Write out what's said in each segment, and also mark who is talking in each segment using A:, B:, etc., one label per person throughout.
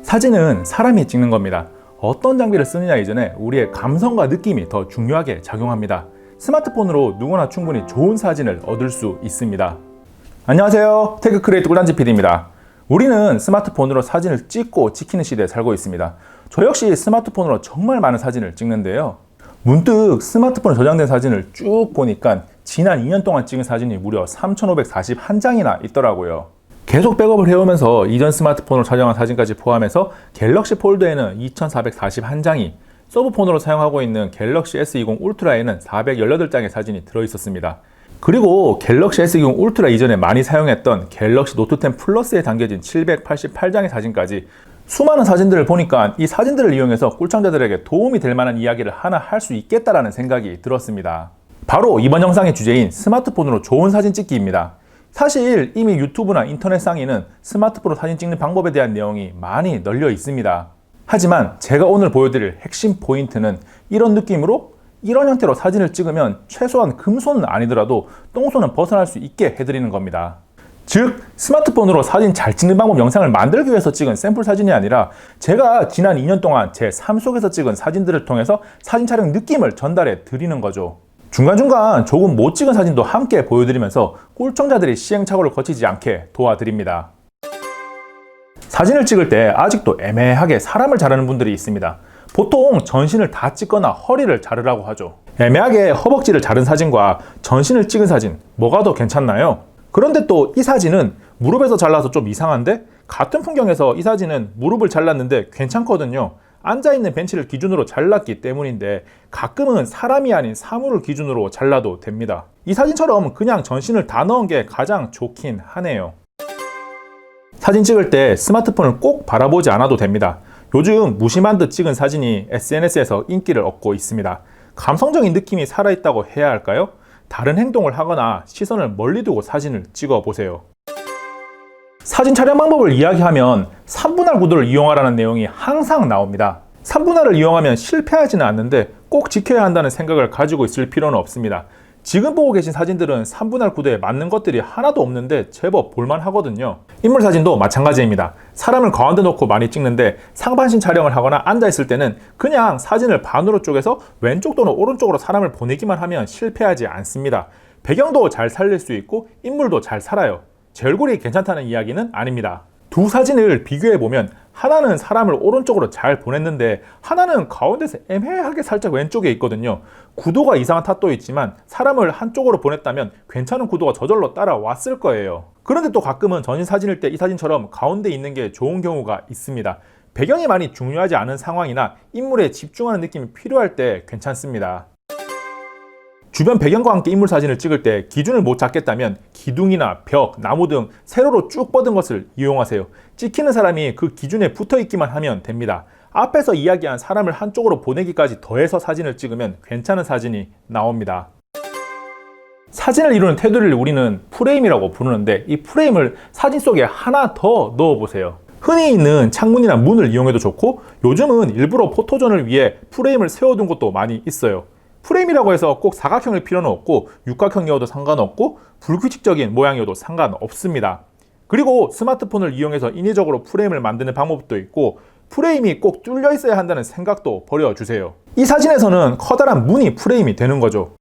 A: 사진은 사람이 찍는 겁니다. 어떤 장비를 쓰느냐 이전에 우리의 감성과 느낌이 더 중요하게 작용합니다. 스마트폰으로 누구나 충분히 좋은 사진을 얻을 수 있습니다. 안녕하세요. 태그 크리에이터 꿀단지 PD입니다. 우리는 스마트폰으로 사진을 찍고 지키는 시대에 살고 있습니다. 저 역시 스마트폰으로 정말 많은 사진을 찍는데요. 문득 스마트폰에 저장된 사진을 쭉 보니까 지난 2년 동안 찍은 사진이 무려 3,541장이나 있더라고요. 계속 백업을 해오면서 이전 스마트폰으로 촬영한 사진까지 포함해서 갤럭시 폴드에는 2,441장이, 서브폰으로 사용하고 있는 갤럭시 S20 울트라에는 418장의 사진이 들어있었습니다. 그리고 갤럭시 S20 울트라 이전에 많이 사용했던 갤럭시 노트 10 플러스에 담겨진 788장의 사진까지 수많은 사진들을 보니까 이 사진들을 이용해서 꿀청자들에게 도움이 될 만한 이야기를 하나 할 수 있겠다라는 생각이 들었습니다. 바로 이번 영상의 주제인 스마트폰으로 좋은 사진 찍기입니다. 사실 이미 유튜브나 인터넷상에는 스마트폰으로 사진 찍는 방법에 대한 내용이 많이 널려 있습니다. 하지만 제가 오늘 보여드릴 핵심 포인트는 이런 느낌으로 이런 형태로 사진을 찍으면 최소한 금손은 아니더라도 똥손은 벗어날 수 있게 해드리는 겁니다. 즉, 스마트폰으로 사진 잘 찍는 방법 영상을 만들기 위해서 찍은 샘플 사진이 아니라 제가 지난 2년 동안 제 삶 속에서 찍은 사진들을 통해서 사진 촬영 느낌을 전달해 드리는 거죠. 중간중간 조금 못 찍은 사진도 함께 보여드리면서 꿀청자들이 시행착오를 거치지 않게 도와드립니다. 사진을 찍을 때 아직도 애매하게 사람을 자르는 분들이 있습니다. 보통 전신을 다 찍거나 허리를 자르라고 하죠. 애매하게 허벅지를 자른 사진과 전신을 찍은 사진, 뭐가 더 괜찮나요? 그런데 또 이 사진은 무릎에서 잘라서 좀 이상한데 같은 풍경에서 이 사진은 무릎을 잘랐는데 괜찮거든요. 앉아있는 벤치를 기준으로 잘랐기 때문인데 가끔은 사람이 아닌 사물을 기준으로 잘라도 됩니다. 이 사진처럼 그냥 전신을 다 넣은 게 가장 좋긴 하네요. 사진 찍을 때 스마트폰을 꼭 바라보지 않아도 됩니다. 요즘 무심한 듯 찍은 사진이 SNS에서 인기를 얻고 있습니다. 감성적인 느낌이 살아있다고 해야 할까요? 다른 행동을 하거나 시선을 멀리 두고 사진을 찍어 보세요. 사진 촬영 방법을 이야기하면 3분할 구도를 이용하라는 내용이 항상 나옵니다. 3분할을 이용하면 실패하지는 않는데 꼭 지켜야 한다는 생각을 가지고 있을 필요는 없습니다. 지금 보고 계신 사진들은 3분할 구도에 맞는 것들이 하나도 없는데 제법 볼만 하거든요. 인물 사진도 마찬가지입니다. 사람을 가운데 놓고 많이 찍는데 상반신 촬영을 하거나 앉아있을 때는 그냥 사진을 반으로 쪼개서 왼쪽 또는 오른쪽으로 사람을 보내기만 하면 실패하지 않습니다. 배경도 잘 살릴 수 있고 인물도 잘 살아요. 제 얼굴이 괜찮다는 이야기는 아닙니다. 두 사진을 비교해보면 하나는 사람을 오른쪽으로 잘 보냈는데 하나는 가운데서 애매하게 살짝 왼쪽에 있거든요. 구도가 이상한 탓도 있지만 사람을 한쪽으로 보냈다면 괜찮은 구도가 저절로 따라왔을 거예요. 그런데 또 가끔은 전신 사진일 때 이 사진처럼 가운데 있는 게 좋은 경우가 있습니다. 배경이 많이 중요하지 않은 상황이나 인물에 집중하는 느낌이 필요할 때 괜찮습니다. 주변 배경과 함께 인물 사진을 찍을 때 기준을 못 잡겠다면 기둥이나 벽, 나무 등 세로로 쭉 뻗은 것을 이용하세요. 찍히는 사람이 그 기준에 붙어 있기만 하면 됩니다. 앞에서 이야기한 사람을 한쪽으로 보내기까지 더해서 사진을 찍으면 괜찮은 사진이 나옵니다. 사진을 이루는 테두리를 우리는 프레임이라고 부르는데 이 프레임을 사진 속에 하나 더 넣어보세요. 흔히 있는 창문이나 문을 이용해도 좋고 요즘은 일부러 포토존을 위해 프레임을 세워둔 곳도 많이 있어요. 프레임이라고 해서 꼭 사각형일 필요는 없고 육각형이어도 상관없고 불규칙적인 모양이어도 상관없습니다. 그리고 스마트폰을 이용해서 인위적으로 프레임을 만드는 방법도 있고 프레임이 꼭 뚫려 있어야 한다는 생각도 버려주세요. 이 사진에서는 커다란 문이 프레임이 되는 거죠.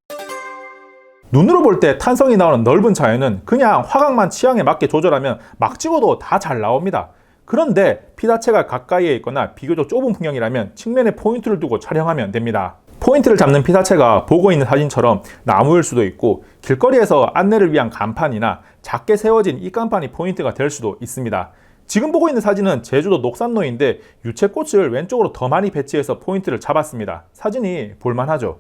A: 눈으로 볼 때 탄성이 나오는 넓은 자연은 그냥 화각만 취향에 맞게 조절하면 막 찍어도 다 잘 나옵니다. 그런데 피사체가 가까이에 있거나 비교적 좁은 풍경이라면 측면에 포인트를 두고 촬영하면 됩니다. 포인트를 잡는 피사체가 보고 있는 사진처럼 나무일 수도 있고 길거리에서 안내를 위한 간판이나 작게 세워진 이 간판이 포인트가 될 수도 있습니다. 지금 보고 있는 사진은 제주도 녹산로인데 유채꽃을 왼쪽으로 더 많이 배치해서 포인트를 잡았습니다. 사진이 볼만하죠.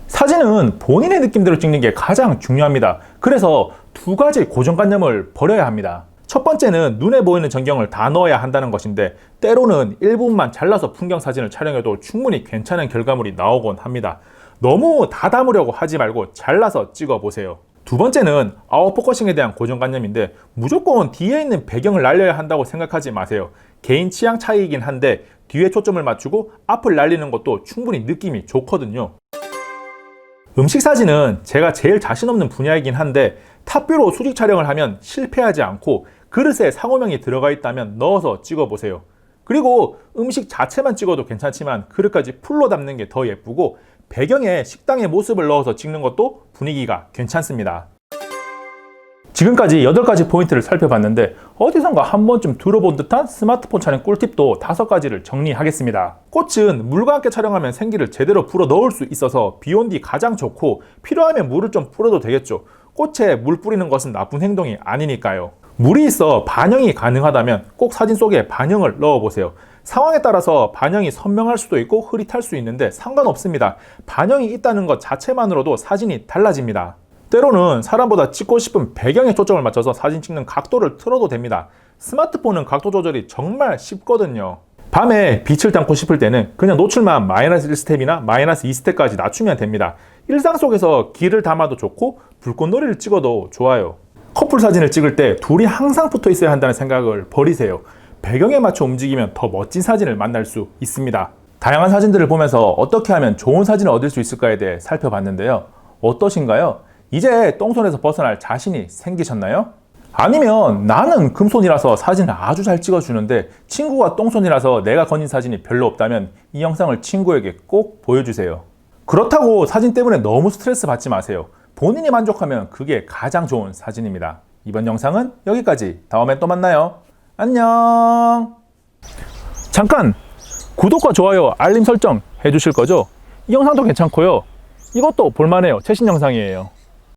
A: 사진은 본인의 느낌대로 찍는 게 가장 중요합니다. 그래서 두 가지 고정관념을 버려야 합니다. 첫 번째는 눈에 보이는 전경을 다 넣어야 한다는 것인데 때로는 일부분만 잘라서 풍경 사진을 촬영해도 충분히 괜찮은 결과물이 나오곤 합니다. 너무 다 담으려고 하지 말고 잘라서 찍어보세요. 두 번째는 아웃포커싱에 대한 고정관념인데 무조건 뒤에 있는 배경을 날려야 한다고 생각하지 마세요. 개인 취향 차이이긴 한데 뒤에 초점을 맞추고 앞을 날리는 것도 충분히 느낌이 좋거든요. 음식 사진은 제가 제일 자신 없는 분야이긴 한데 탑뷰로 수직 촬영을 하면 실패하지 않고 그릇에 상호명이 들어가 있다면 넣어서 찍어보세요. 그리고 음식 자체만 찍어도 괜찮지만 그릇까지 풀로 담는 게 더 예쁘고 배경에 식당의 모습을 넣어서 찍는 것도 분위기가 괜찮습니다. 지금까지 8가지 포인트를 살펴봤는데 어디선가 한 번쯤 들어본 듯한 스마트폰 촬영 꿀팁도 5가지를 정리하겠습니다. 꽃은 물과 함께 촬영하면 생기를 제대로 불어 넣을 수 있어서 비온 뒤 가장 좋고 필요하면 물을 좀 뿌려도 되겠죠. 꽃에 물 뿌리는 것은 나쁜 행동이 아니니까요. 물이 있어 반영이 가능하다면 꼭 사진 속에 반영을 넣어보세요. 상황에 따라서 반영이 선명할 수도 있고 흐릿할 수 있는데 상관없습니다. 반영이 있다는 것 자체만으로도 사진이 달라집니다. 때로는 사람보다 찍고 싶은 배경에 초점을 맞춰서 사진 찍는 각도를 틀어도 됩니다. 스마트폰은 각도 조절이 정말 쉽거든요. 밤에 빛을 담고 싶을 때는 그냥 노출만 마이너스 1스텝이나 마이너스 2스텝까지 낮추면 됩니다. 일상 속에서 길을 담아도 좋고 불꽃놀이를 찍어도 좋아요. 커플 사진을 찍을 때 둘이 항상 붙어 있어야 한다는 생각을 버리세요. 배경에 맞춰 움직이면 더 멋진 사진을 만날 수 있습니다. 다양한 사진들을 보면서 어떻게 하면 좋은 사진을 얻을 수 있을까에 대해 살펴봤는데요. 어떠신가요? 이제 똥손에서 벗어날 자신이 생기셨나요? 아니면 나는 금손이라서 사진을 아주 잘 찍어주는데 친구가 똥손이라서 내가 건진 사진이 별로 없다면 이 영상을 친구에게 꼭 보여주세요. 그렇다고 사진 때문에 너무 스트레스 받지 마세요. 본인이 만족하면 그게 가장 좋은 사진입니다. 이번 영상은 여기까지. 다음에 또 만나요. 안녕. 잠깐! 구독과 좋아요, 알림 설정 해주실 거죠? 이 영상도 괜찮고요. 이것도 볼만해요. 최신 영상이에요.